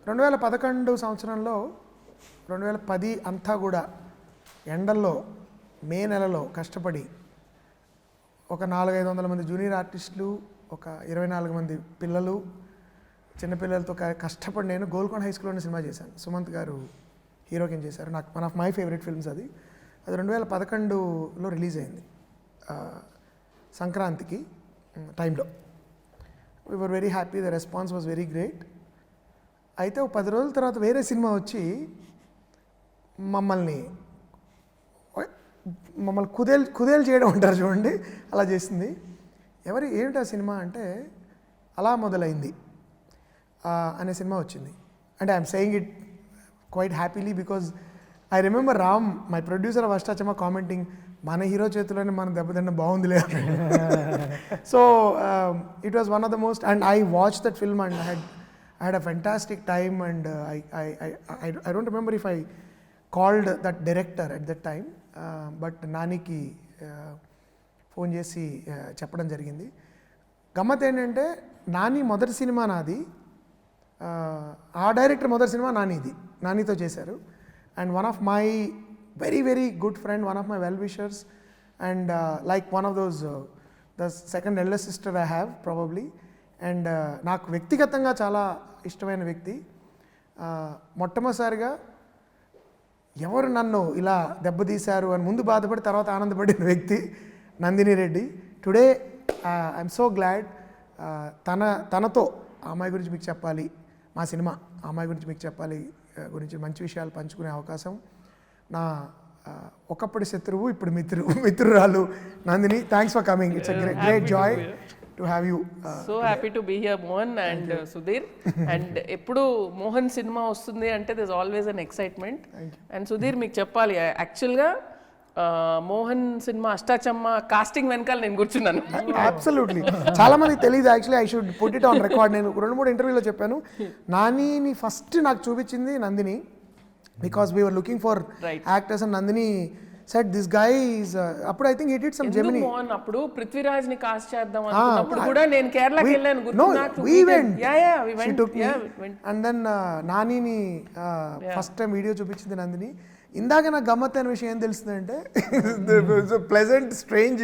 2011 సంవత్సరంలో 2010 అంతా కూడా ఎండల్లో మే నెలలో కష్టపడి ఒక 400-500 మంది జూనియర్ ఆర్టిస్టులు, ఒక 24 మంది పిల్లలు, చిన్నపిల్లలతో కష్టపడి నేను గోల్కొండ హై స్కూల్లోనే సినిమా చేశాను. సుమంత్ గారు హీరో కింద చేశారు. నాకు one of my favourite films అది 2011లో రిలీజ్ అయింది సంక్రాంతికి టైంలో. We were very happy, the response was very great. అయితే ఒక 10 రోజుల తర్వాత వేరే సినిమా వచ్చి మమ్మల్ని కుదేలు చేయడం అంటారు చూడండి, అలా చేసింది. ఏమిటి ఆ సినిమా అంటే అలా మొదలైంది అనే సినిమా వచ్చింది. అంటే I'm saying it quite happily because I remember Ram, my producer of Ashtachamma, commenting, మన హీరో చేతిలోనే మనం దెబ్బతిన్న బాగుందిలే. So it was one of the most, and I watch that film and I had a fantastic time, and I don't remember if I called that director at that time, but నానికి phone చేసి చెప్పడం జరిగింది. గమ్మత్ ఏంటంటే నాని మొదటి cinema నాది, ఆ director మొదటి సినిమా నానితో చేశారు. And one of my very very good friend, one of my well wishers, and like one of those the second eldest sister I have probably. And నాకు వ్యక్తిగతంగా చాలా ఇష్టమైన వ్యక్తి. మొట్టమొదటిసారిగా ఎవరు నన్ను ఇలా దెబ్బతీశారు అని ముందు బాధపడి తర్వాత ఆనందపడిన వ్యక్తి Nandini Reddy. Today I'm so glad తనతో అమ్మాయి గురించి మీకు చెప్పాలి, మా సినిమా అమ్మాయి గురించి మీకు చెప్పాలి గురించి మంచి విషయాలు పంచుకునే అవకాశం. నా ఒకప్పటి శత్రువు ఇప్పుడు మిత్రురాలు Nandini, thanks for coming. It's a great joy to have you. So happy to be here, Mohan and Sudheer. And eppudu Mohan cinema vastundi ante there's always an excitement. And Sudheer meeku cheppali, actually ga Mohan cinema Ashtachamma casting వెనకాల నేను కూర్చున్నాను. Absolutely, చాలా మంది తెలియదు. Actually I should put it on record. నేను 2-3 ఇంటర్వ్యూలో చెప్పాను, నానిని ఫస్ట్ నాకు చూపించింది Nandini, because we were looking for actors and Nandini said this guy is అప్పుడు I think he did some Gemini. Mohan అప్పుడు పృథ్వీరాజ్ ని కాస్ట్ చేద్దాం అనుకున్నప్పుడు కూడా నేను కేరళకి వెళ్ళాను, గుర్తు నాకు. we went. we went. She took me. And then నానిని ఫస్ట్ టైం వీడియో చూపించింది నందిని. ఇందాక నాకు గమ్మత్తైన విషయం ఏం తెలుస్తుందంటే pleasant strange,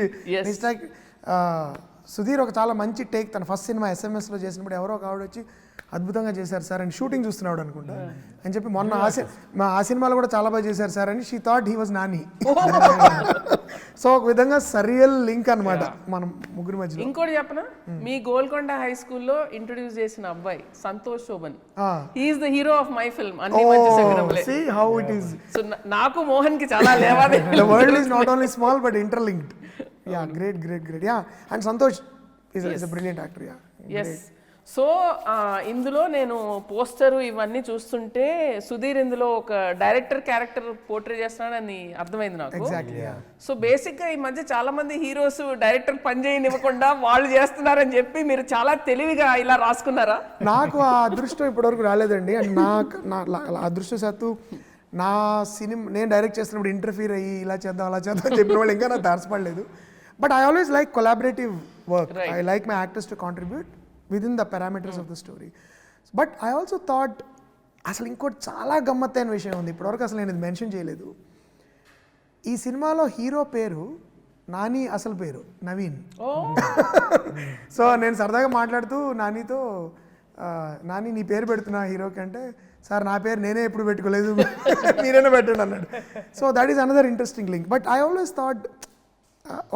it's like Sudheer ఒక చాలా మంచి టేక్ తన ఫస్ట్ సినిమా SMS లో చేసినప్పుడు ఎవరో ఒక ఆవిడ వచ్చి అద్భుతంగా చేశారు సార్ అని, షూటింగ్ చూస్తున్నాడు అనుకుంటా అని చెప్పి, మొన్న ఆ సినిమాలో కూడా చాలా బాగా చేశారు సార్ అని, she thought he was Nani. So ఒక విధంగా సరియల్ లింక్ అనమాట మనం ముగ్గురి మధ్య. ఇంకోటి చెప్పనా, మీ గోల్కొండ హై స్కూల్లో ఇంట్రొడ్యూస్ చేసిన అబ్బాయి Santosh Sobhan, he is the hero of my film అన్ని మంచి సంగతులే. See how it is. So నాకు మోహన్ కి చాలా లేవాదే. The world is not only small but interlinked. Yeah, great. Yeah, and Santosh is a brilliant actor. Yeah. Yes. So ఇందులో నేను poster ఇవన్నీ చూస్తుంటే సుధీర్ ఇందులో ఒక డైరెక్టర్ క్యారెక్టర్ పోర్ట్రే చేస్తున్నాడని అర్థమైంది నాకు. సో బేసిక్గా ఈ మధ్య చాలా మంది హీరోస్ డైరెక్టర్ పని చేయనివ్వకుండా వాళ్ళు చేస్తున్నారని చెప్పి మీరు చాలా తెలివిగా ఇలా రాసుకున్నారా? నాకు ఆ అదృష్టం ఇప్పటివరకు రాలేదండి. అండ్ నా అదృష్టశాత్తు నా సినిమా నేను డైరెక్ట్ చేస్తున్నప్పుడు ఇంటర్ఫీర్ అయ్యి ఇలా చేద్దాం అలా చేద్దాం చెప్పిన వాళ్ళు ఇంకా నాకు తారసపడలేదు. But I always like collaborative work. I like my actors to contribute within the parameters of the story. But I also thought అసలు ఇంకోటి చాలా గమ్మత్తైన విషయం ఉంది, ఇప్పటివరకు అసలు నేను ఇది మెన్షన్ చేయలేదు. ఈ సినిమాలో హీరో పేరు నాని, అసలు పేరు నవీన్. సో నేను సరదాగా మాట్లాడుతూ నానితో, నాని నీ పేరు పెడుతున్నా హీరోకి అంటే, సార్ నా పేరు నేనే ఎప్పుడు పెట్టుకోలేదు, మీరైనా పెట్టండి అన్నాడు. So that is another interesting link. But I always thought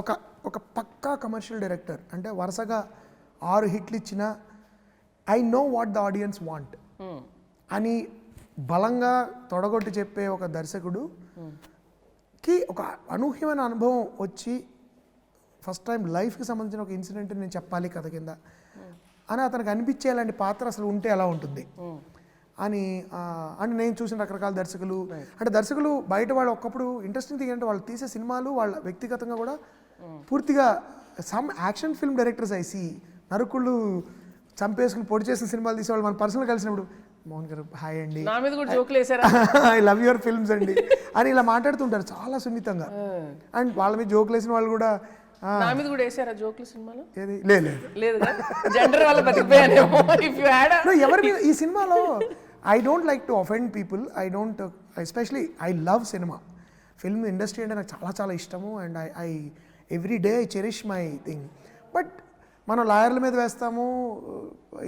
ఒక పక్కా కమర్షియల్ డైరెక్టర్ అంటే వరుసగా 6 హిట్లు ఇచ్చిన I know what the audience want అని బలంగా తొడగొట్టి చెప్పే ఒక దర్శకుడుకి ఒక అనూహ్యమైన అనుభవం వచ్చి ఫస్ట్ టైం లైఫ్కి సంబంధించిన ఒక ఇన్సిడెంట్ నేను చెప్పాలి కథ కింద అని అతనికి అనిపించేలాంటి పాత్ర అసలు ఉంటే ఎలా ఉంటుంది అని. అంటే నేను చూసిన రకరకాల దర్శకులు, అంటే దర్శకులు బయట వాళ్ళు ఒకప్పుడు ఇంట్రెస్టింగ్ థింగ్ అంటే వాళ్ళు తీసే సినిమాలు వాళ్ళ వ్యక్తిగతంగా కూడా పూర్తిగా some action film directors I see నరుకుళ్ళు చంపేసుకుని పొడి చేసిన సినిమాలు తీసేవాళ్ళు మన పర్సనల్ కలిసినప్పుడు, మోహన్ గారు హాయ్ అండి, ఐ లవ్ యువర్ ఫిల్మ్స్ అండి అని ఇలా మాట్లాడుతుంటారు చాలా సున్నితంగా. అండ్ వాళ్ళ మీద జోకులు వేసిన వాళ్ళు కూడా నా మీద కూడా వేసారా జోకులు సినిమాలో? ఏది లేదు లేదు జెండర్ వల్ల బతికిపోయానేమో. ఇఫ్ యు హ్యాడ్ ఎవరి మీద ఈ సినిమాలో I don't like to offend people. I don't, especially I love cinema, film industry అంటే నాకు చాలా చాలా ఇష్టము. And I every day I cherish my thing. But మనం లాయర్ల మీద వేస్తాము,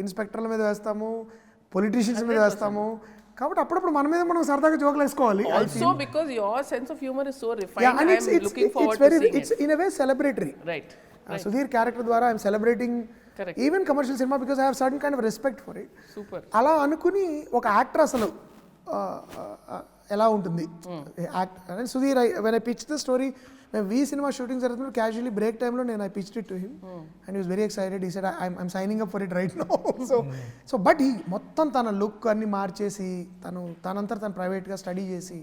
ఇన్స్పెక్టర్ల మీద వేస్తాము, పొలిటీషియన్స్ మీద వేస్తాము. కాబట్టి అప్పుడప్పుడు మన మీద మనం సరదాగా జోకులు వేసుకోవాలి. Also because your sense of humor is so refined, Yeah, and I am looking forward to seeing it's in a way celebratory. Right. Sudheer character ద్వారా I am celebrating Correct. even commercial cinema because I have certain kind of respect for it. Super. అలా అనుకుని ఒక actor అసలు ఎలా ఉంటుంది act అని Sudheer. When I pitch the story, మేము we సినిమా షూటింగ్ జరుగుతున్నప్పుడు క్యాజువల్లీ బ్రేక్ టైంలో నేను I pitched it to him and he's very excited. He said I'm signing up for it right now. So but ఈ మొత్తం తన లుక్ అన్ని మార్చేసి తనంతా తను ప్రైవేట్గా స్టడీ చేసి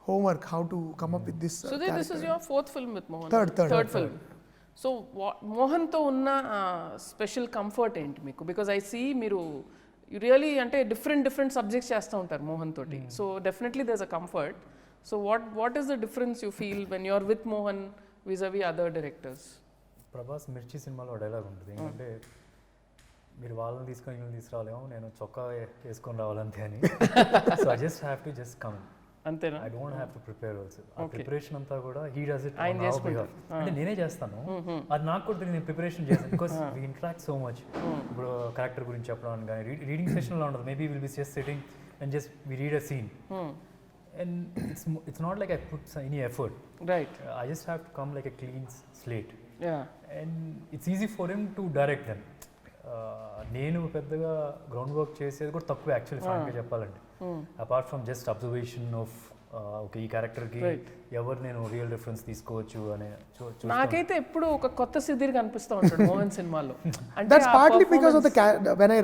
homework how to come up with this. Sudhir, this is your fourth film with Mohan. Third film. So మోహన్తో ఉన్న స్పెషల్ కంఫర్ట్ ఏంటి మీకు? బికాజ్ ఐ సీ మీరు రియలీ అంటే డిఫరెంట్ సబ్జెక్ట్స్ చేస్తూ ఉంటారు మోహన్ తోటి. So definitely there is a comfort. So what is the difference you feel when you are with Mohan vis-a-vis other directors? Prabhas Mirchi సినిమాలో డైలాగ్ ఉంటుంది ఏంటంటే, మీరు వాళ్ళని తీసుకొని వీళ్ళని తీసుకురాలేమో, నేను చొక్కా వేసుకొని రావాలంతే అని. So I just have to just come, అంతేనా? I don't have to prepare also. ఆ ప్రిపరేషన్ అంతా కూడా హీ డస్ ఇట్ ఆయన ఆన్ అవర్ బిహాఫ్. అంటే నేనే చేస్తాను, అది నాకు కూడా తెలియదు, నేను ప్రిపరేషన్ చేస్తాను. Because we interact so much. ఇప్పుడు క్యారెక్టర్ గురించి చెప్పడం కానీ రీడింగ్ సెషన్లో ఉండదు. Maybe will be just sitting and just we read a scene and it's not like I put any effort. Right. I just have to come like a clean slate. Yeah. And it's easy for him to direct them. నేను పెద్దగా ground work చేసేది కూడా తక్కువ actually ఫ్రాంక్గా చెప్పాలంటే. Apart from just observation of okay ఈ క్యారెక్టర్కి ఎవరు నేను రియల్ రిఫరెన్స్ తీసుకోవచ్చు అనే. నాకైతే ఎప్పుడు ఒక కొత్త సుధీర్ కనిపిస్తూ ఉంటాడు మోహన్ సినిమాలో. That's partly because of the when I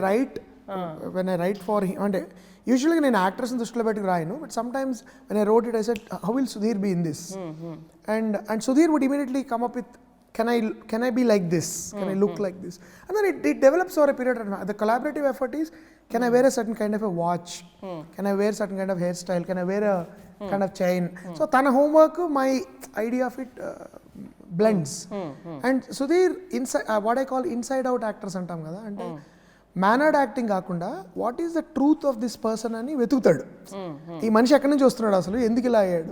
write for him. అంటే యూజువల్గా నేను యాక్టర్స్ని దృష్టిలో పెట్టుకు రాయను, but sometimes when I wrote it I said how will Sudheer be in this, and Sudheer would immediately come up with can I be like this, can I look like this, and then it develops over a period of time. The collaborative effort is, can I wear a certain kind of a watch, can I wear certain kind of hairstyle, can I wear a kind of chain. So tana homework, my idea of it blends. And Sudheer inside what I call inside out actors antam kada, ante mannered acting కాకుండా what is the truth of this person అని వెతుకుతాడు. ఈ మనిషి ఎక్కడి నుంచి వస్తున్నాడు, అసలు ఎందుకు ఇలా అయ్యాడు,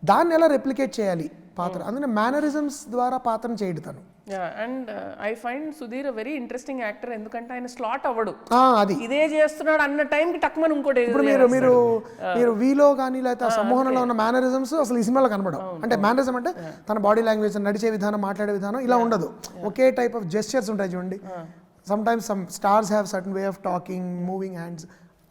దాన్ని ఎలా రెప్లికేట్ చేయాలి పాత్ర. అందుకని మేనరిజమ్స్ ద్వారా పాత్రను చేయడు తను. And I find Sudheer very interesting actor, ఎందుకంటే ఆయన స్లాట్ అవ్వడు. అది ఇదే చేస్తున్నాడు అన్న టైంకి టక్మని ఇంకోటి. ఇప్పుడు మీరు వీలో కానీ లేకపోతే సంమోహనంలో ఉన్న మేనరిజమ్స్ అసలు ఈ సినిమాలో కనబడవు. అంటే మేనరిజం అంటే తన బాడీ లాంగ్వేజ్, నడిచే విధానం, మాట్లాడే విధానం ఇలా ఉండదు. ఒకే టైప్ ఆఫ్ జెస్చర్స్ ఉంటాయి చూడండి. Sometimes some stars have certain way of talking, moving hands.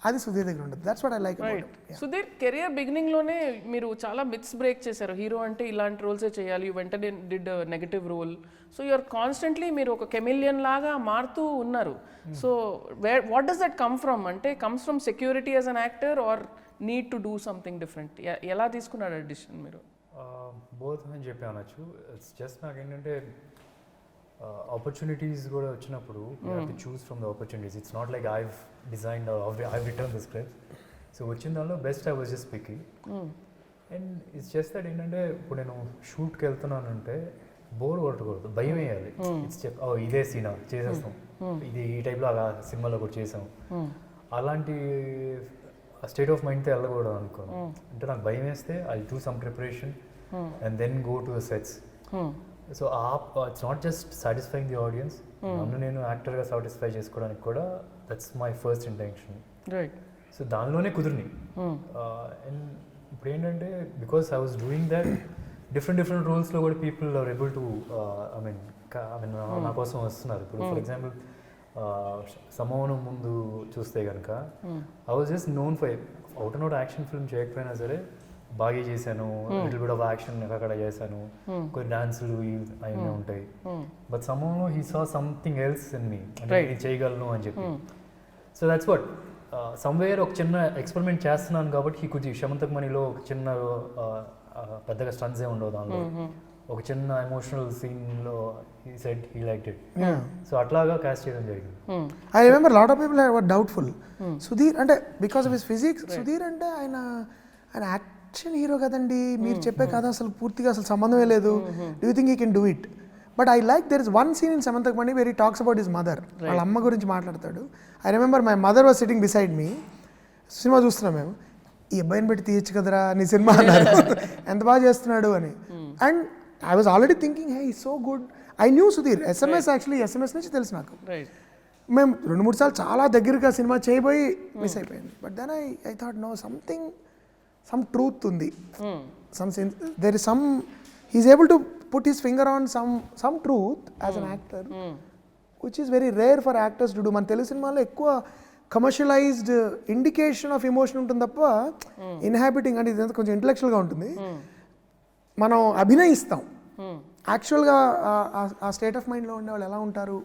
అది సుధీర్ దగ్గర ఉండదు. That's what I like about him. Sudheer career beginning లోనే మీరు చాలా మిత్స్ బ్రేక్ చేశారు. హీరో అంటే ఇలాంటి రోల్సే చేయాలి, యూ వెంటనే did negative role. So you're constantly మీరు ఒక కెమిలియన్ లాగా మారుతూ ఉన్నారు. So what does that come from? అంటే comes from security as an actor or need to do something different? ఎలా తీసుకున్నారు డిసిషన్ మీరు? బోత్ అని చెప్పి అనొచ్చు. ఇట్స్ జస్ట్ నాకేంటంటే ఆపర్చునిటీస్ కూడా వచ్చినప్పుడు you have to choose from the opportunities. It's not like I've designed I've return the script. So వచ్చిన దానిలో best I was just picking. And it's just that ఏంటంటే ఇప్పుడు నేను షూట్కి వెళ్తున్నానంటే బోర్ కొట్టకూడదు, భయం వేయాలి. ఇట్స్ ఇదే సీనా చేసేస్తాం, ఇది ఈ టైప్లో అలా సినిమాలో కూడా చేసాం, అలాంటి స్టేట్ ఆఫ్ మైండ్తో వెళ్ళకూడదు అనుకోను. అంటే నాకు భయం వేస్తే I do some preparation and then go to the sets. So it's not just satisfying the audience, నన్ను నేను యాక్టర్గా సాటిస్ఫై చేసుకోవడానికి కూడా that's my first intention. Right. So దానిలోనే కుదిరిని. అండ్ ఇప్పుడు ఏంటంటే because I was doing that different రోల్స్లో కూడా people are able to I mean నా కోసం వస్తున్నారు. ఇప్పుడు ఫర్ ఎగ్జాంపుల్ సమోహనం ముందు చూస్తే కనుక I was just known for out and out action film చేయకపోయినా సరే బాగా చేశాను, లిటిల్ బిట్ ఆఫ్ యాక్షన్ అక్కడ చేశాను, కొన్ని డాన్సులు అవన్నీ ఉంటాయి. But somehow he saw something else in me, అంటే నేను చేయగలను అని చెప్పి. సో దట్స్ వాట్ సమ్వేర్ ఒక చిన్న ఎక్స్పెరిమెంట్ చేస్తున్నాను కాబట్టి హీ కుది శమంతక్ మనీలో ఒక చిన్న పెద్దగా స్టన్స్ ఏ ఉండవు, దానిలో ఒక చిన్న ఎమోషనల్ సీన్లో he said he liked it. So అట్లాగా క్యాస్ట్ చేయడం జరిగింది. I remember lot of people were doubtful. Sudheer అంటే because of his physics, Sudheer అంటే ఆయన యాక్షన్ హీరో కదండి, మీరు చెప్పే కథ అసలు పూర్తిగా అసలు సంబంధమే లేదు, do you think you can do it? But I like there is one scene in Shamanthakamani where he talks about his mother. వాళ్ళ అమ్మ గురించి మాట్లాడతాడు. I remember my mother was sitting beside me సినిమా చూస్తున్నాం మేము, ఈ అబ్బాయిని పెట్టి తీయచ్చు కదరా నీ సినిమా అన్నారు. ఎంత బాగా చేస్తున్నాడు అని. And I was already thinking he is so good. I knew Sudheer SMS, actually SMS నుంచి తెలుసు నాకు. మేము 2-3 సార్లు చాలా దగ్గరగా సినిమా చేయబోయి మిస్ అయిపోయింది. But then I thought no some truth ఉంది, there is some, he's able to put his finger on some truth as an actor, which is very rare for actors to do. మన తెలుగు సినిమాలో ఎక్కువ commercialised indication of emotion ఉంటుంది తప్ప inhabiting అంటే ఇదంతా కొంచెం ఇంటలెక్చువల్గా ఉంటుంది. మనం అభినయిస్తాం, యాక్చువల్గా ఆ స్టేట్ ఆఫ్ మైండ్లో ఉండే వాళ్ళు ఎలా ఉంటారు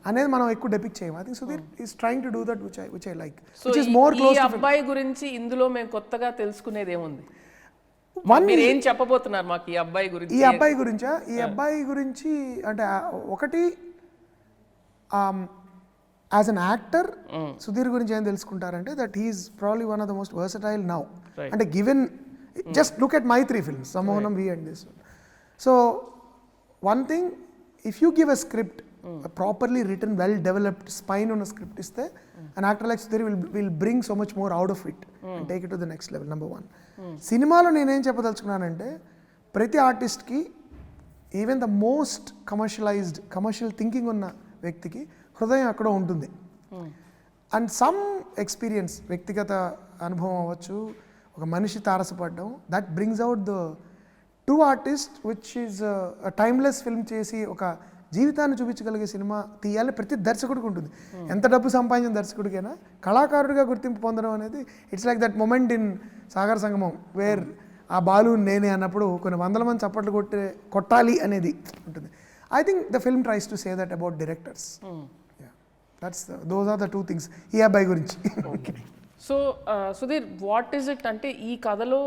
అనేది మనం ఎక్కువ డెపిక్ట్ చేయం. I think Sudheer is trying to do that which I like. Which is more close. ఈ అబ్బాయి గురించి ఇందులో మేము కొత్తగా తెలుసుకునేది ఏముంది? మీరు ఏం చెప్పబోతున్నారు మాకు ఈ అబ్బాయి గురించి? ఈ అబ్బాయి గురించి అంటే ఒకటి యాజ్ అన్ యాక్టర్ సుధీర్ గురించి ఏం తెలుసుకుంటారంటే that he's probably one of the most versatile now. అంటే given just look at my 3 films, Sammohanam, We and this one. So one thing, if you give a script, a properly written, well developed spine on a script is there, an actor like Sudheer will bring so much more out of it and take it to the next level. Number 1. సినిమాలో నేనేం చెప్పదలుచుకున్నానంటే ప్రతి ఆర్టిస్ట్కి, even the most commercial thinking ఉన్న వ్యక్తికి హృదయం అక్కడ ఉంటుంది. అండ్ సమ్ ఎక్స్పీరియన్స్, వ్యక్తిగత అనుభవం అవ్వచ్చు, ఒక మనిషి తారసపడడం, that brings out the true artist, which is timeless film చేసి ఒక జీవితాన్ని చూపించగలిగే సినిమా తీయాలని ప్రతి దర్శకుడికి ఉంటుంది. ఎంత డబ్బు సంపాదించిన దర్శకుడికైనా కళాకారుడిగా గుర్తింపు పొందడం అనేది it's like that moment in సాగర సంగమం వేర్ ఆ బాలు నేనే అన్నప్పుడు కొన్ని 100 మంది చప్పట్లు కొట్టాలి అనేది ఉంటుంది. I think the film tries to say that about directors. Those are the 2 things ఈ అబ్బాయి గురించి. So Sudheer, what is it అంటే ఈ కథలో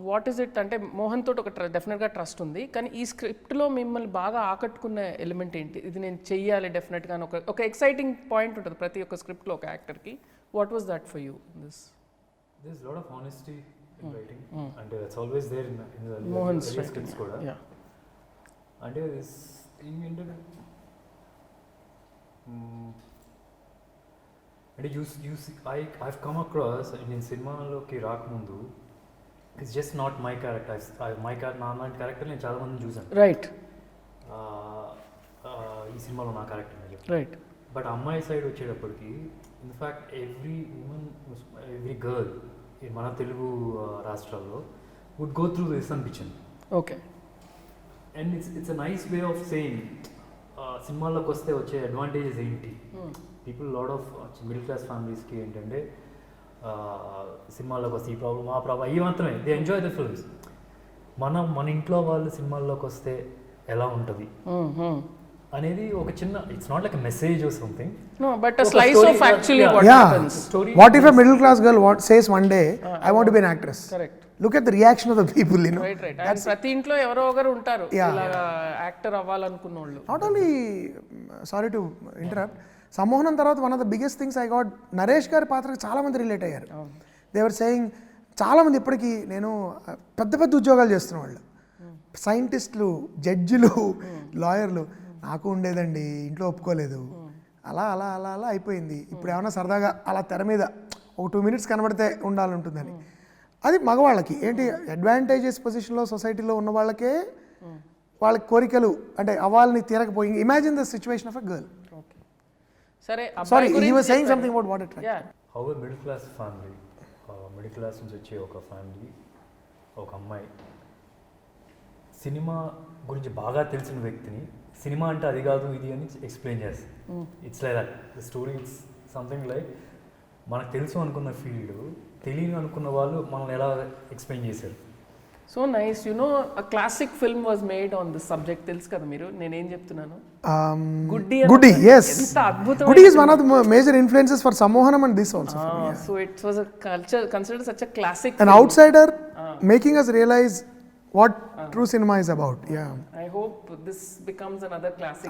వాట్ ఈజ్ ఇట్ అంటే మోహన్ తోటి ఒక డెఫినెట్గా ట్రస్ట్ ఉంది, కానీ ఈ స్క్రిప్ట్లో మిమ్మల్ని బాగా ఆకట్టుకున్న ఎలిమెంట్ ఏంటి? ఇది నేను చెయ్యాలి డెఫినెట్గా ఒక ఎక్సైటింగ్ పాయింట్ ఉంటుంది ప్రతి ఒక్క స్క్రిప్ట్లో ఒక యాక్టర్కి. What was that for you? There's a lot of honesty in writing, and that's always there in the Mohan's scripts kuda. Yeah. And this thing into and you see, I've come across in cinema loki raakamundu, it's just not my character. My character నేను చాలా మందిని చూసాను. Right. ఈ సినిమాలో నా character right. But అమ్మాయి side వచ్చేటప్పటికి in fact every woman, every girl మన తెలుగు రాష్ట్రాల్లో వుడ్ గో త్రూ దిస్ అనిపించింది. Okay. And it's a nice way of saying సినిమాల్లోకి వస్తే వచ్చే అడ్వాంటేజెస్ ఏంటి. People lot of middle class ఫ్యామిలీస్కి ఏంటంటే సినిమాల్లోకి వస్తే ఈ ప్రాబ్లం ఆ ప్రాబ్లం అవి మాత్రమే, దే ఎంజాయ్ ద ఫిల్మ్స్. మన ఇంట్లో వాళ్ళు సినిమాల్లోకి వస్తే ఎలా ఉంటుంది అనేది ఒక చిన్న, it's not like a message or something, no, but a slice of actually what happens. What if a middle class girl says one day I want to be an actress? Correct. Look at the reaction of the people, you know. Right. And ప్రతి ఇంట్లో ఎవరో ఒకరు ఉంటారు ఇలా actor అవ్వాలనుకున్నోళ్ళు. Not only, sorry to interrupt, Sammohanam తర్వాత one of the biggest things I got, Naresh garu పాత్రకి చాలా మంది రిలేట్ అయ్యారు. దే వర్ సేయింగ్, చాలామంది ఇప్పటికీ నేను పెద్ద ఉద్యోగాలు చేస్తున్న వాళ్ళు, సైంటిస్టులు, జడ్జిలు, లాయర్లు, నాకు ఉండేదండి ఇంట్లో ఒప్పుకోలేదు, అలా అలా అలా అలా అయిపోయింది. ఇప్పుడు ఏమైనా సరదాగా అలా తెర మీద ఒక 2 minutes కనబడితే ఉండాలంటుందని. అది మగవాళ్ళకి ఏంటి అడ్వాంటేజెస్ పొజిషన్లో సొసైటీలో ఉన్న వాళ్ళకే వాళ్ళకి కోరికలు అంటే అవ్వాలని తీరకపోయి. Imagine the situation of a girl. సరే, sorry, he was saying something about what it was. Yeah. How a middle class family, middle class నుంచి వచ్చే ఒక ఫ్యామిలీ, ఒక అమ్మాయి సినిమా గురించి బాగా తెలిసిన వ్యక్తిని సినిమా అంటే అది కాదు ఇది అని ఎక్స్ప్లెయిన్ చేస్తుంది. It's like that the story. It's something like మనకు తెలుసు అనుకున్న ఫీల్డ్ తెలియని అనుకున్న వాళ్ళు మనల్ని ఎలా ఎక్స్ప్లెయిన్ చేశారు. So nice. You know a classic film was made on this subject. తెలుసు కదా మీరు నేనేం చెప్తున్నాను? గుడ్డి. yes, ఎంత అద్భుతమైన గుడ్డి is one of the major influences for Sammohanam and this also. So it was a culture considered such a classic an film. Outsider making us realize what true cinema is about. Yeah, I hope this becomes another classic.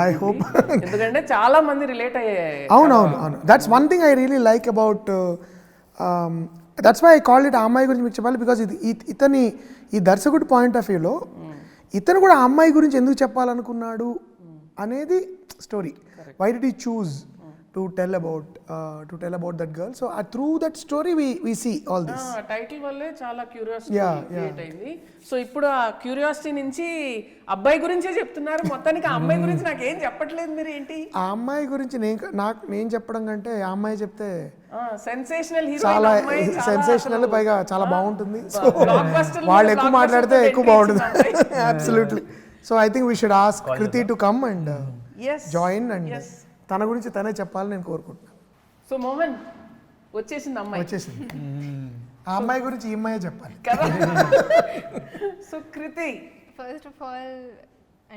I hope. ఎందుకంటే చాలా మంది relate అయ్యాయి. అవును. That's one thing I really like about that's why I called it Ammayi Gurinchi Meeku Cheppali, because ఇతని ఈ దర్శకుడి point of వ్యూలో ఇతను కూడా అమ్మాయి గురించి ఎందుకు చెప్పాలనుకున్నాడు అనేది story. Why did he choose to to tell about that girl. So through that story we see all this. Title వల్లే చాలా క్యూరియాసిటీ Yeah, క్రియేట్ అయింది. సో ఇప్పుడు ఆ క్యూరియాసిటీ నుంచి అబ్బాయి గురించే చెప్తున్నారు, మొత్తానికి ఆ అమ్మాయి గురించి నాకేం చెప్పట్లేదు మీరు ఏంటి? ఆ అమ్మాయి గురించి నేను చెప్పడం కంటే ఆ అమ్మాయి చెప్తే సెన్సేషనల్ హీరో, చాలా సెన్సేషనల్, పైగా చాలా బాగుంటుంది. సో వాళ్ళు ఎక్కువ మాట్లాడితే ఎక్కువ బాగుంటుంది. Absolutely. So I think we should ask Kriti to come and join and తన గురించి తనే చెప్పాలని నేను కోరుకుంటున్నాను. సో మోహన్ వచ్చేసింది అమ్మాయి, వచ్చేసింది. ఆ అమ్మాయి గురించి ఈ అమ్మాయే చెప్పాలి కదా. So Kriti, first of all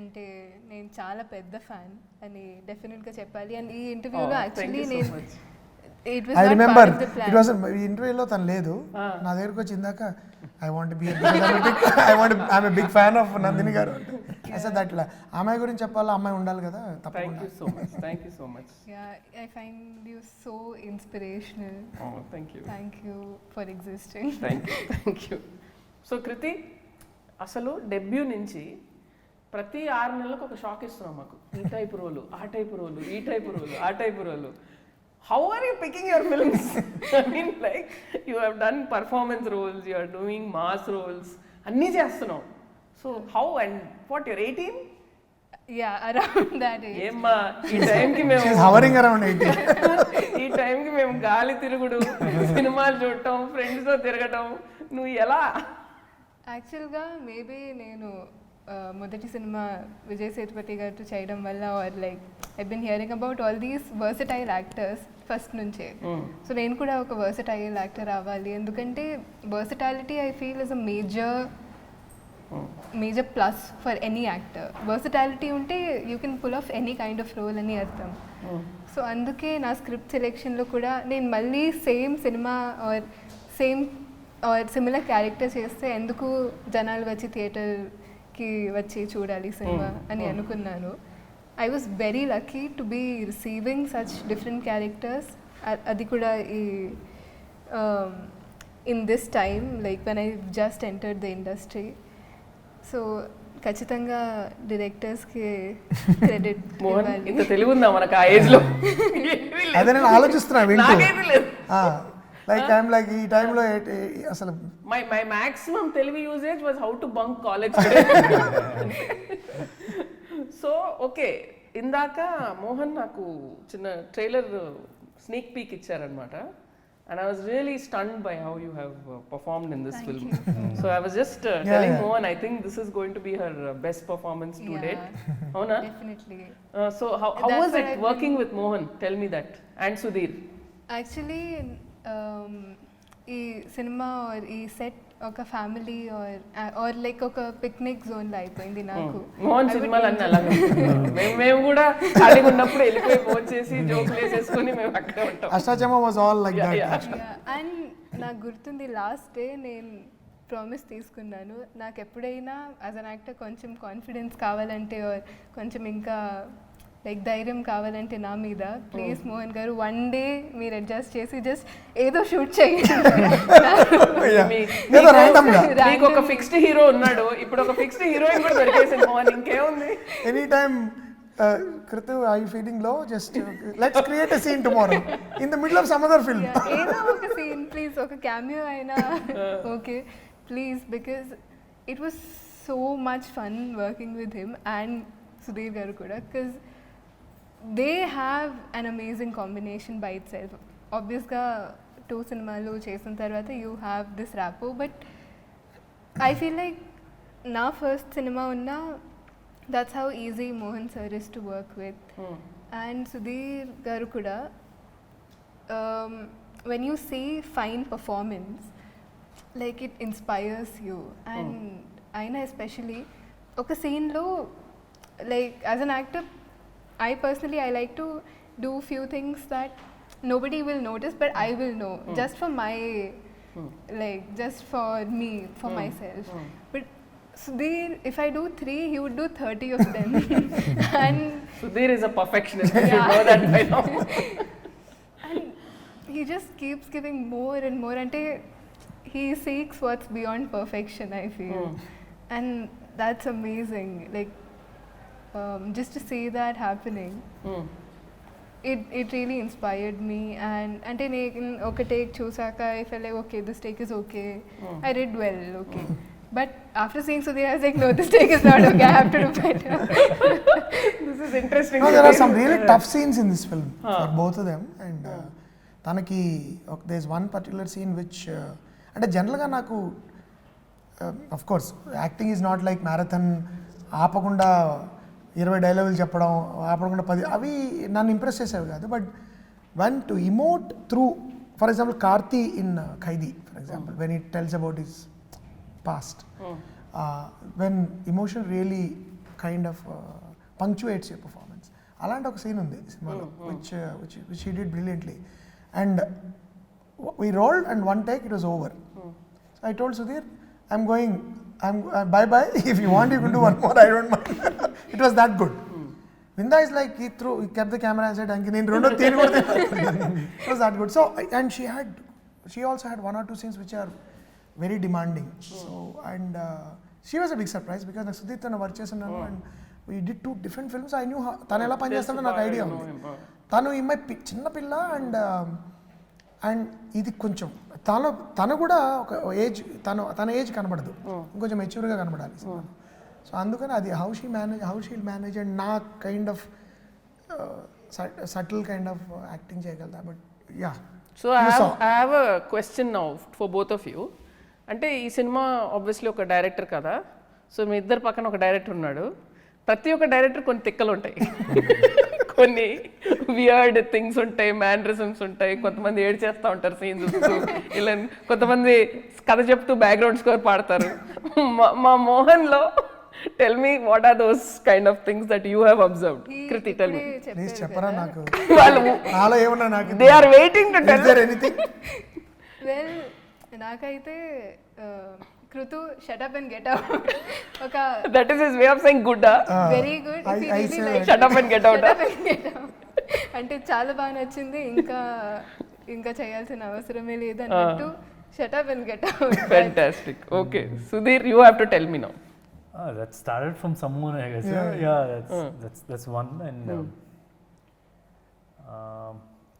అంటే నేను చాలా పెద్ద ఫ్యాన్ అని డెఫినెట్గా చెప్పాలి. అండ్ ఈ ఇంటర్వ్యూలో యాక్చువల్లీ నేను ఐ రిమెంబర్ ఇట్ వాస్ ఈ ఇంటర్వ్యూలో తను లేదు, నా దగ్గరకు వచ్చి ఇందాక I want be I'm a big fan of Nandini garu అసలు అట్లా అమ్మాయి గురించి చెప్పాలా, అమ్మాయి ఉండాలి కదా. Thank you so much. I find you so inspirational. Thank you for existing. Thank you. So Kriti, అసలు డెబ్యూ నుంచి ప్రతి 6 నెలలకు ఒక షాక్ ఇస్తున్నాం మాకు. ఈ టైప్ రోలు, ఆ టైప్ రోలు, ఈ టైప్ రోలు, ఆ type role. How are you picking your films? I mean, like, you have done performance roles, you are doing mass roles, అన్నీ చేస్తున్నావు. So how and what, you're 18? Yeah, around that age. ఏమ్మా ఈ టైంకి మేము hovering around 18. ఈ టైంకి మేము గాలి తిరుగుడు, సినిమాలు చూడటం, ఫ్రెండ్స్తో తిరగటం, నువ్వు ఎలా? యాక్చువల్గా మేబీ నేను మొదటి సినిమా విజయ్ సేతుపతి గారితో చేయడం వల్ల or like I been hearing about all these versatile actors first నుంచే. సో నేను కూడా ఒక వర్సటైల్ యాక్టర్ అవ్వాలి, ఎందుకంటే versatility I feel is a major plus for any actor. Versatility ఉంటే you can pull off any kind of role అని అర్థం. So అందుకే నా స్క్రిప్ట్ సెలెక్షన్లో కూడా నేను మళ్ళీ same cinema or similar character చేస్తే ఎందుకు జనాలు వచ్చి థియేటర్కి వచ్చి చూడాలి సినిమా అని అనుకున్నాను. I was very lucky to be receiving such different characters. అది కూడా in this time, like when I just entered the industry. So ఖచ్చితంగా డైరెక్టర్స్కి క్రెడిట్ ఇవ్వాలి. ఇంత తెలివి ఉందా మనకు ఆ ఏజ్లో? అదే నేను ఆలోచిస్తున్నా లైక్ ఈ టైంలో అసలు మై మాక్సిమం తెలివి usage was how to bunk college. So okay, ఇందాక మోహన్ నాకు చిన్న ట్రైలర్ స్నేక్ పీక్ ఇచ్చారనమాట. And I was really stunned by how you have performed in this film. So I was just telling Mohan, I think this is going to be her best performance to date. Avuna? Definitely. So how was it working with Mohan? Tell me that. And Sudheer. Actually, ఈ cinema are ఈ set ఒక family or like ఒక picnic zone లో అయిపోయింది నాకు. మోహన్ సినిమాలు అన్నీ అలాగే. మేము కూడా ఖాళీగా ఉన్నప్పుడు వెళ్ళిపోయి ఫోన్ చేసి జోకులు వేసేసుకొని మేము అక్కడే ఉంటాం. Ashtachamma was all like that. And నాకు గుర్తుంది లాస్ట్ డే నేను ప్రామిస్ తీసుకున్నాను, నాకు ఎప్పుడైనా యాజ్ అన్ యాక్టర్ కొంచెం కాన్ఫిడెన్స్ కావాలంటే ఆర్ కొంచెం ఇంకా లైక్ ధైర్యం కావాలంటే నా మీద ప్లీజ్ మోహన్ గారు వన్ డే మీరు అడ్జస్ట్ చేసి జస్ట్ ఏదో షూట్ చేయండి. మీకు ఒక ఫిక్స్డ్ హీరో ఉన్నాడు, ఇప్పుడు ఒక ఫిక్స్డ్ హీరోయిన్ కూడా దొరికేసింది మోహన్, ఇంకేముంది? Any time Krithi, are you feeling low? Just let's create a scene tomorrow in the middle of some other film. ఏదో ఒక సీన్ ప్లీజ్, ఒక క్యామియో అయినా okay please, because it was so much fun working with him and Sudheer గారు కూడా, because they have an amazing combination by itself. Obviously 2 సినిమాలు చేసిన తర్వాత you have this rapport, but I feel like నా first cinema ఉన్నా that's how easy Mohan sir is to work with. And Sudheer garu kuda, when you see fine performance, like it inspires you. And aina especially oka scene lo, like as an actor I personally I like to do few things that nobody will notice but I will know, just for my like just for me, for myself. But Sudheer, if I do 3, he would do 30 of them. And Sudheer is a perfectionist. You should know that by now. And he just keeps giving more and more. And he seeks what's beyond perfection, I feel. And that's amazing. Like just to see that happening. it really inspired me. And ante నేను ఒక take చూసాక I felt like okay, this take is okay. I did well, okay. But after seeing Sudheer, I was like, no, this take is not okay. I have to do better. This is interesting. No, there are some really tough scenes in this film for both of them. And తనకి there's one particular scene which అంటే జనరల్గా నాకు of course acting is not like marathon, ఆపకుండా 20 డైలాగులు చెప్పడం, ఆపకుండా 10 అవి నన్ను ఇంప్రెస్ చేసేవి కాదు. But one to emote through, for example Karthi in Khaidi for example, when it tells about his past, when emotion really kind of punctuates your performance. అలాంటి ఒక సీన్ ఉంది సినిమాలో which he did brilliantly, and we rolled and one take it was over. So I told Sudheer, I'm going, bye bye, if you want you can do one more, I don't mind. It was that good. Vinda is like, he kept the camera and said anki nenu rendo teen kodte. It was that good. So and she also had one or two scenes which are very demanding. So and she was a big surprise because నాకు సుధీర్ తన work చేస్తున్నాను and we did 2 different films. I knew తను ఎలా పనిచేస్తాడో నాకు idea ఉంది. తను ఈమె చిన్న పిల్ల అండ్ ఇది కొంచెం తను కూడా ఒక ఏజ్, తన ఏజ్ కనబడదు, ఇంకొంచెం మెచ్యూర్గా కనబడాలి. సో అందుకని అది హౌ షీల్ మేనేజ్ అండ్ నా kind of subtle kind of acting చేయగలదా. But yeah. So I have a question now for both of you. అంటే ఈ సినిమా ఆబ్వియస్లీ ఒక డైరెక్టర్ కదా, సో మీ ఇద్దరు పక్కన ఒక డైరెక్టర్ ఉన్నాడు. ప్రతి ఒక్క డైరెక్టర్ కొన్ని తిక్కలు ఉంటాయి, కొన్ని వియర్డ్ థింగ్స్ ఉంటాయి, మ్యానరిజమ్స్ ఉంటాయి, కొంతమంది ఏడ్ చేస్తూ ఉంటారు సీన్ చూస్తూ, ఇలా కొంతమంది కథ చెప్తూ బ్యాక్గ్రౌండ్ స్కోర్ పాడతారు. మా మోహన్లో tell me what are those kind of things that you have observed. Kriti tell me. Please చెప్పరా నాకు. వాళ్ళు నాలో ఏమన్నా నాకు they are waiting to tell anything. Well నాకైతే Kriti shut up and get out ఒక that is his way of saying good. Very good. Shut up and get out అంటే చాలా బాగా నచ్చింది. ఇంకా చేయాల్సిన అవసరమే లేదు అన్నట్టు shut up and get out. Fantastic. Okay Sudheer, you have to tell me now. That started from someone, I guess. Yeah, that's one. And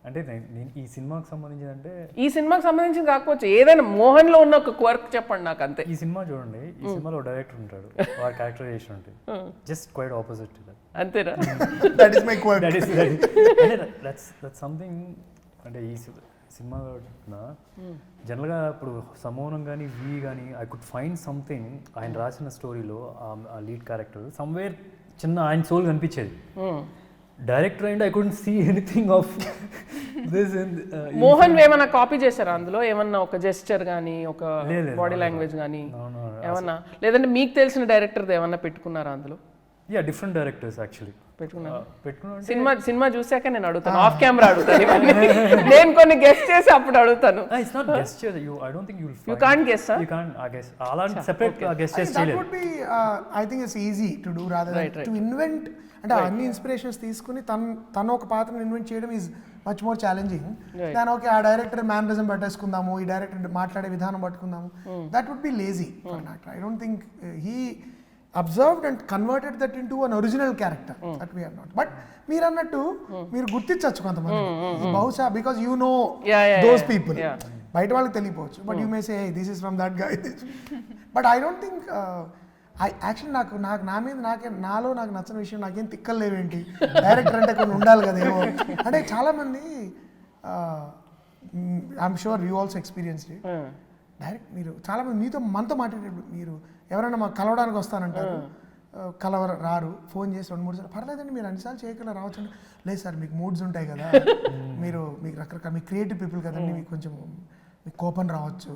అంటే నేను ఈ సినిమాకి సంబంధించిందంటే, ఈ సినిమాకి సంబంధించింది కాకపోవచ్చు ఏదైనా మోహన్లో ఉన్న ఒక క్వర్క్ చెప్పండి నాకు అంతే. ఈ సినిమా చూడండి, ఈ సినిమాలో డైరెక్టర్ ఉంటాడు, వాడి క్యారెక్టరైజేషన్ ఉంటుంది just quite opposite to that. అంతేనా? That is my quirk. That's something. అంటే ఈ సినిమాలో జనరల్గా ఇప్పుడు సమోనం కానీ వి కానీ ఐ కుడ్ ఫైండ్ సంథింగ్ ఆయన రాసిన స్టోరీలో ఆ లీడ్ క్యారెక్టర్ సమ్వేర్ చిన్న ఆయన సోల్ కనిపించేది. Director and I couldn't see anything of this. Mohan ఏమన్నా కాపీ చేశారా అందులో? ఏమన్నా ఒక జెస్చర్ కానీ, ఒక బాడీ లాంగ్వేజ్ కానీ ఏమన్నా, లేదంటే మీకు తెలిసిన డైరెక్టర్ ఏమన్నా పెట్టుకున్నారా అందులో? యా, డిఫరెంట్ డైరెక్టర్స్ యాక్చువల్లీ పెట్టుకున్నాను. సినిమా చూసాక నేను అడుగుతాను, ఆఫ్ కెమెరా అడుగుతాను ఇవన్నీ. నేను కొన్ని గెస్ట్ చేసి అప్పుడు అడుగుతాను. It's not guest chair. I don't think you'll find. You can't guess, huh? You can't guess. అలాంటి సెపరేట్ గెస్ట్ చేసి That would be I think it's easy to do rather than to invent. అంటే అన్ని inspirations తీసుకుని తను ఒక పాత్రను invent చేయడం is much more challenging than okay ఆ డైరెక్టర్ మేనరిజం పట్టేసుకుందాము, ఈ డైరెక్టర్ మాట్లాడే విధానం పట్టుకుందాము. That would be lazy for an actor. I don't think he observed and converted that into an original character that we have not. But మీరు అన్నట్టు మీరు గుర్తించవచ్చు కొంతమంది బహుశా because you know those people. బయట వాళ్ళకి తెలియపోవచ్చు, but you may say this is from that guy. But I don't think actually నాకు నా మీద నాలో నాకు నచ్చిన విషయం నాకేం తిక్కలు లేవేంటి, డైరెక్టర్ అంటే కొన్ని ఉండాలి కదా ఏమో. అంటే చాలామంది I'm sure you also experienced it. Direct మీరు చాలామంది మనతో మాట్లాడేటప్పుడు మీరు ఎవరైనా మాకు కలవడానికి వస్తానంటారు, రారు, ఫోన్ చేసి 2-3 సార్లు పర్లేదండి మీరు అన్నిసార్లు చేయకుండా రావచ్చు. లేదు సార్ మీకు మూడ్స్ ఉంటాయి కదా, మీకు రకరకాల మీ క్రియేటివ్ పీపుల్ కదండి, మీకు కొంచెం మీకు కోపం రావచ్చు.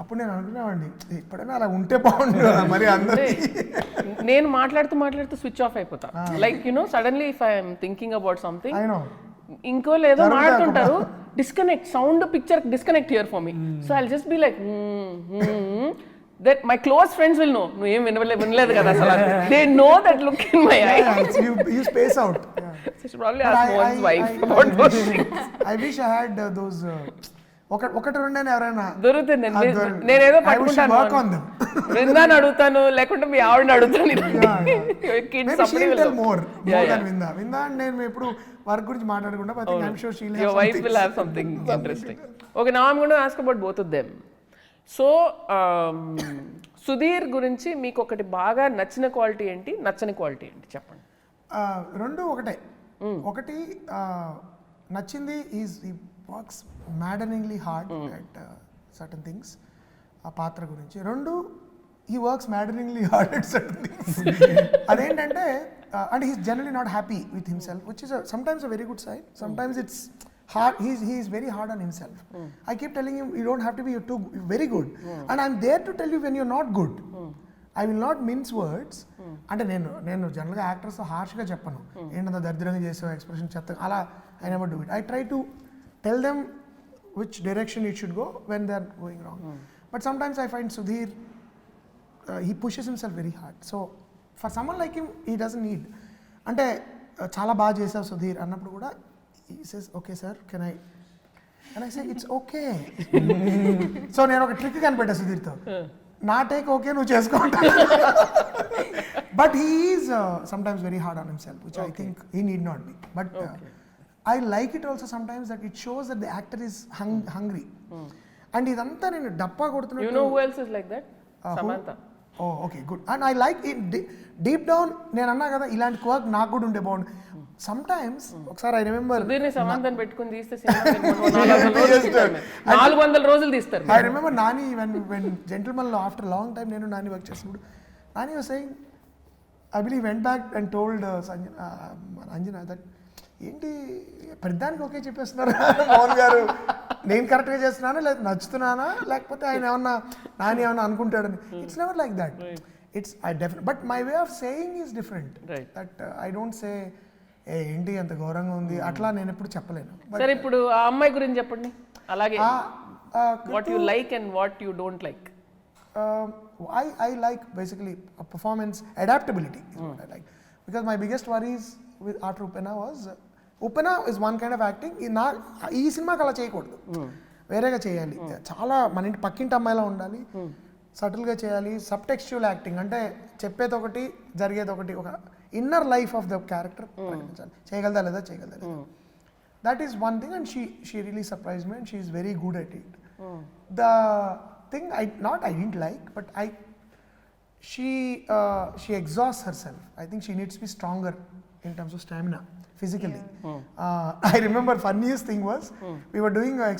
అప్పుడు నేను అనుకునేవాడిని ఎప్పుడైనా అలా ఉంటే బాగుంటుంది కదా మరి అందరికీ. నేను మాట్లాడుతూ స్విచ్ ఆఫ్ అయిపోతా. Like you know suddenly if I'm thinking about something, ఇంకో లేదో మాట్లాడుతుంటారు, disconnect sound picture disconnect here for me. So I'll just be like that my close friends will know no em vinaledu kada asala they know that look in my eyes. You space out. So she probably asked one's wife about those things. I wish I had those ఒకటి రెండైనా ఎవరైనా దొరుకుతుంది. నేనేదో పట్టుకుంటాను, work on them. బృందాన్ని అడుగుతాను, లేకుంటే మీ ఆవిడని అడుగుతాను. విందా నేను ఎప్పుడు వర్క్ గురించి మాట్లాడకుండా but I am sure she your wife will have something interesting. Okay, now I'm going to ask about both of them. So Sudheer గురించి మీకు ఒకటి బాగా నచ్చిన క్వాలిటీ ఏంటి, నచ్చని క్వాలిటీ ఏంటి చెప్పండి. రెండు ఒకటే. ఒకటి నచ్చింది is he works maddeningly hard at certain things, ఆ పాత్ర గురించి. రెండు he works maddeningly hard at certain things. అదేంటంటే and he's generally not happy with himself, which is sometimes a very good side, sometimes it's hard. He is very hard on himself. I keep telling him you don't have to be very good, and I'm there to tell you when you're not good. I will not mince words. అంటే నేను జనరల్గా actors హార్ష్గా చెప్పను, ఏంటంత దరిద్రంగా చేసే expression చెత్త అలా I never do it. I try to tell them which direction it should go when they are going wrong. But sometimes I find Sudheer he pushes himself very hard. So for someone like him he doesn't need, అంటే చాలా బాగా చేసావు సుధీర్ అన్నప్పుడు కూడా he says okay sir can I, and I say it's okay. So నేను ఒక trick కనిపెట్టా సుధీర్తో, నా take okay నువ్వు చేసుకుంటా. But he is sometimes very hard on himself, which I think he need not be. But I like it also sometimes that it shows that the actor is hungry. And ఇదంతా నేను డప్పా కొడుతున్నట్టు. You know who else is like that? Samantha. Oh okay good. And I like it deep down. నేను అన్నా కదా ఇలాంటి work నాకు కూడా ఉండే బాగుండు. సమ్ టైమ్స్ ఒకసారి ఐ రిమెంబర్ సమంతని పెట్టుకుని తీస్తే 400 రోజులు తీస్తారు. I remember Nani when Gentleman లో ఆఫ్టర్ లాంగ్ టైం నేను నాని వర్క్ చేసినప్పుడు Nani was saying I believe went back and told Anjana that ఏంటి ప్రతిదానికి ఓకే చెప్పేస్తున్నారు మోహన్ గారు, నేను కరెక్ట్గా చేస్తున్నానా లేదా నచ్చుతున్నానా లేకపోతే ఆయన ఏమన్నా నాని ఏమన్నా అనుకుంటాడని. It's never like that. It's I definite but my way of saying is different. That I don't say ఏంటి అంత ఘోరంగా ఉంది అట్లా నేను ఎప్పుడు చెప్పలేను. సరే ఇప్పుడు ఆ అమ్మాయి గురించి చెప్పండి. అలాగే what you like and what you don't like. I like basically a performance adaptability is what I like, because my biggest worries with after Upena is one kind of acting. ఈ సినిమాకి అలా చేయకూడదు, వేరేగా చేయాలి. చాలా మన ఇంటి పక్కింటి అమ్మాయిలా ఉండాలి, సటిల్గా చేయాలి. సబ్ టెక్స్చువల్ యాక్టింగ్ అంటే చెప్పేది ఒకటి జరిగేది ఒకటి, ఒక inner life of the character ప్రకటించాలి. చేయగలదా లేదా that is one thing. And she really surprise me and she is very good at it. The thing I didn't like, but she exhausts herself. I think she needs to be stronger in terms of stamina physically. I remember funniest thing was we were doing a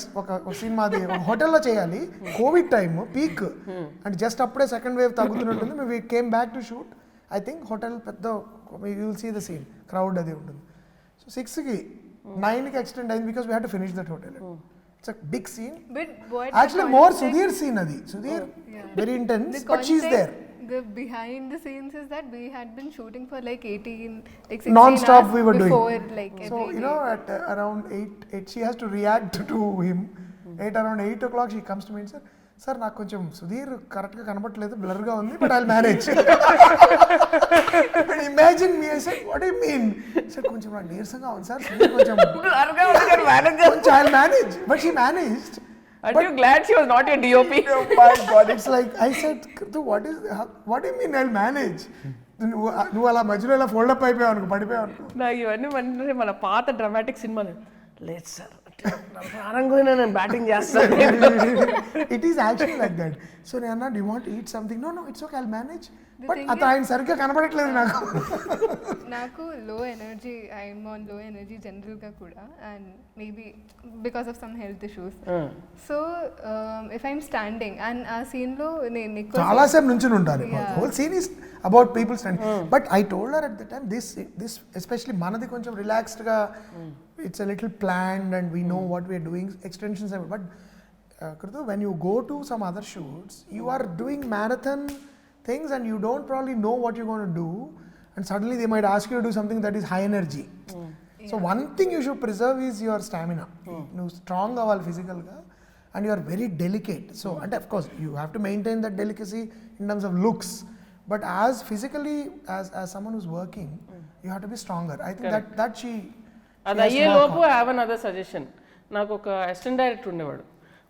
scene maadi hotel lo cheyali, covid time peak, and just appude second wave tagutununtundi. We came back to shoot. I think hotel pedda you will see the scene crowd adi untundi. So 6 ki 9 ki extend ayindi because we had to finish that hotel. It's a big scene. But what actually more Sudheer scene adi. Sudheer very intense, but she's there. The behind the scenes is that we had been shooting for like 16 non-stop we were before, doing. like so every you know at around 8 she has to react to him. Around 8 o'clock she comes to me and said, sir నాకు కొంచెం సుధీర్ కరెక్ట్గా కనబడట్లేదు, బ్లర్గా ఉంది, but I'll manage. Imagine me I said what you mean sir కొంచెం నాకు నీరసంగా ఉంది sir, కొంచెం I'll manage, but she managed. Are you glad she was not your DOP? Oh my God, it's like I said, what do you mean I'll manage? నువ్వు అలా మధ్యలో ఇలా ఫోల్డప్ అయిపోయావు అనుకో, పడిపోయావు అనుకో. నాకు ఇవన్నీ అంటే మన పాత డ్రామాటిక్ సినిమాలు లేదు సార్ ప్రారంభంగా నేను బ్యాటింగ్ చేస్తాను. It is actually like that. So నేను అన్నా, you want eat something? No it's okay, I'll manage. But అతను ఆయన సరిగ్గా కనబడట్లేదు నాకు low energy, I'm on low energy జనరల్గా కూడా, and maybe because of some health issues. So if I'm standing and ఆ సీన్లో నేను చాలా సేపు నుంచుని ఉంటాను. Whole scene is about people standing. But I told her at the time this especially మనది కొంచెం రిలాక్స్డ్గా, it's a little planned and we know what we are doing, extensions are, but Krithi, when you go to some other shoots you are doing marathon things and you don't probably know what you're going to do, and suddenly they might ask you to do something that is high energy. So one thing you should preserve is your stamina. You strong avali physical ga, and you are very delicate. So and of course you have to maintain that delicacy in terms of looks, but as physically as someone who's working you have to be stronger. I think that she అది అయ్యే లోపు I have another suggestion. నాకు ఒక assistant director ఉండేవాడు,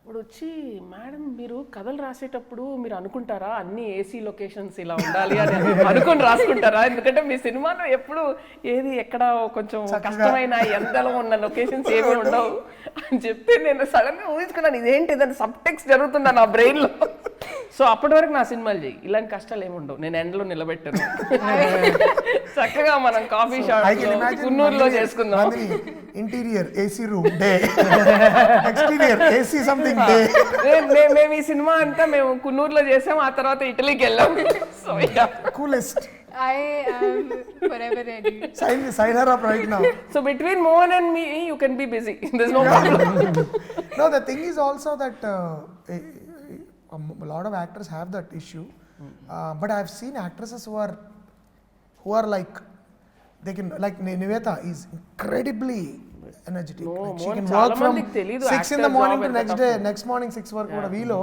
ఇప్పుడు వచ్చి madam మీరు కథలు రాసేటప్పుడు మీరు అనుకుంటారా అన్ని ఏసీ లొకేషన్స్ ఇలా ఉండాలి అని అనుకుని రాసుకుంటారా, ఎందుకంటే మీ సినిమాలో ఎప్పుడు ఏది ఎక్కడ కొంచెం కష్టమైన ఎండలో ఉన్న లొకేషన్స్ ఏమి ఉండవు అని చెప్తే నేను సడన్ గా ఊహించుకున్నాను ఇదేంటి దాని సబ్ టెక్స్ట్ జరుగుతుందా నా బ్రెయిన్ లో. సో అప్పటి వరకు నా సినిమాలు చేయి, ఇలాంటి కష్టాలు ఏమి ఉండవు, నేను ఎండలో నిలబెట్టాను, చక్కగా మనం కాఫీ షాప్ కున్నూరులో చేసుకుందాం. Interior AC room day, exterior AC something day. మేము ఈ సినిమా అంతా మేము కున్నూరులో చేసాం, ఆ తర్వాత ఇటలీకి వెళ్ళాం. So coolest. I am forever ready. Sign her up right now. So between Mohan and me, you can be busy. There's no problem. No, the thing is also that a lot of actors have that issue, but I've seen actresses who are like they can, like Nivetha is incredibly energetic. No, like she Mohan can చాలా work from మందికి తెలీదు 6 in the actor morning job to ఎంత next morning 6 వరకు కూడా వీలో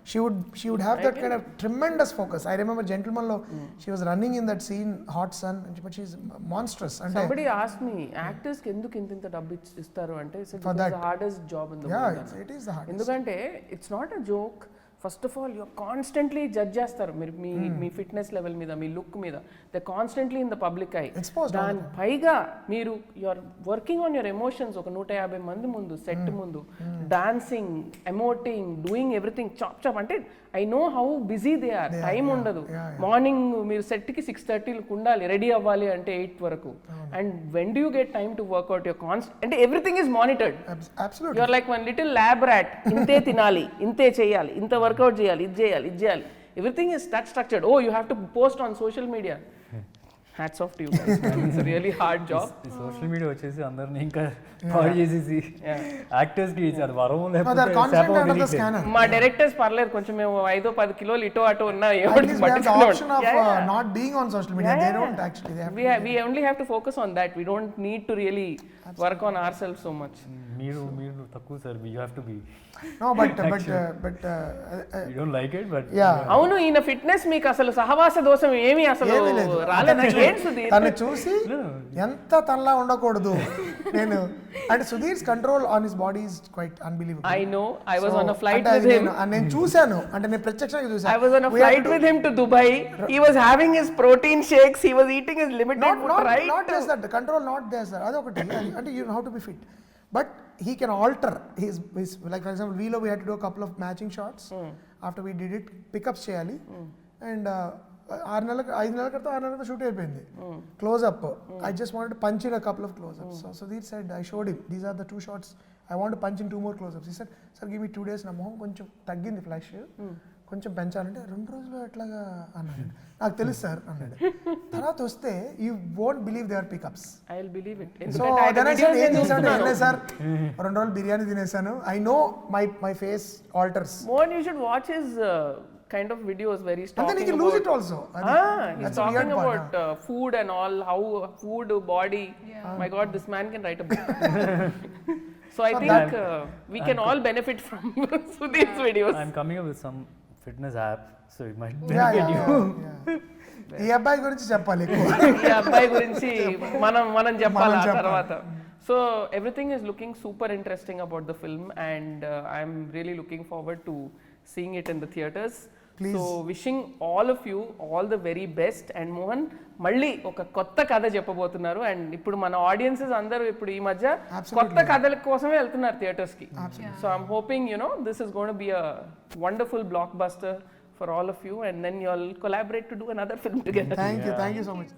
she would have that kind of tremendous focus. I remember Gentleman lo she was running in that scene hot sun, but she's monstrous. And Somebody asked me, actors కి ఎందుకు ఇంత డబ్బు ఇస్తారు అంటే it's the hardest job in the world. Yeah, it is the hardest. ఎందుకంటే it's not a joke. First of all you're constantly judge చేస్తారు మీరు మీ ఫిట్నెస్ లెవెల్ మీద, మీ లుక్ మీద, they constantly in the public eye. దాని పైగా మీరు you're working on your emotions ఒక 150 మంది ముందు, సెట్ ముందు, dancing, emoting, doing everything chop chop. అంటే I know how busy they are, time ఉండదు. మార్నింగ్ మీరు సెట్కి 6:30కి ఉండాలి, రెడీ అవ్వాలి అంటే 8 వరకు. And when do you get time to workout your అంటే everything is monitored. You're like one little lab rat. ఇంతే తినాలి, ఇంతే చేయాలి, ఇంత వర్కౌట్ చేయాలి, ఇది చేయాలి, ఇది చేయాలి. Everything is that structured. Oh you have to post on social media. Hats off to you guys, it's a really hard job. Social media వచ్చేసి అందరిని ఇంకా పాడు చేసేసి యాక్టర్స్ కి ఇచ్చారు వరం, లేకపోతే మా డైరెక్టర్స్ పర్లేదు, కొంచెం మేము 5-10 కిలోలు ఇటో అటో ఉన్నా not being on social media. They don't actually, they have we only have to focus on that. We don't need to really work on ourselves so much. మీరు తక్కువ sir, you have to be. No, but you don't like it, but అవును, ఈయన fitness మీకు అసలు సహవాస దోషం ఏమీ అసలు రాలేదు. తను చూసి ఎంత తనలా ఉండకూడదు నేను. అంటే Sudheer's control on his body is quite unbelievable. I know, I was on a flight with him. నేను చూశాను, అంటే నేను ప్రత్యక్షంగా చూశాను. I was on a flight with him to Dubai. He was having his protein shakes, he was eating his limited food, right? Not just that, the control not there sir. Adokati, అంటే you know how to be fit, but he can alter his like for example Velo we had to do a couple of matching shots. After we did it, pickups cheyali, and 5 నెలల క్రితం 6 నెలల క్రితం shoot అయిపోయింది. Close up, I just wanted to punch in a couple of close ups. So Sudheer said, I showed him, these are the 2 shots, I want to punch in 2 more close ups. He said, sir give me 2 days, నా మొహం కొంచెం తగ్గింది flash, కొంచెం పెంచాలంటే 2 రోజులు ఎట్లాగా అన్నాడు. నాకు తెలుసు సార్ అన్నాడు. తర్వాత వస్తే you won't believe they are pickups. I will believe it. So then I said ఏం చేశాను సార్, 2 రోజులు బిర్యానీ తినేసాను. I know my face alters. More you should watch his kind of videos where he's talking and then he can lose it also. He's talking about food and all, how food, body. My god, this man can write a book. So I think we can all benefit from Sudheer's videos. I'm coming up with some fitness app, so it might benefit you. ఈ అబ్బాయి గురించి చెప్పాలి ఎక్కువ. ఈ అబ్బాయి గురించి మనం చెప్పాలి ఆ తర్వాత. So everything is looking super interesting about the film, and I'm really looking forward to seeing it in the theaters. Please. So wishing all of you all the very best. And Mohan మళ్ళీ ఒక కొత్త కథ చెప్పబోతున్నారు, and ఇప్పుడు మన audiences అందరూ ఇప్పుడు ఈ మధ్య కొత్త కథల కోసమే వెళ్తున్నారు థియేటర్స్ కి. So I'm hoping this is going to be a wonderful blockbuster for all of you, and then you'll collaborate to do another film together. Thank you so much.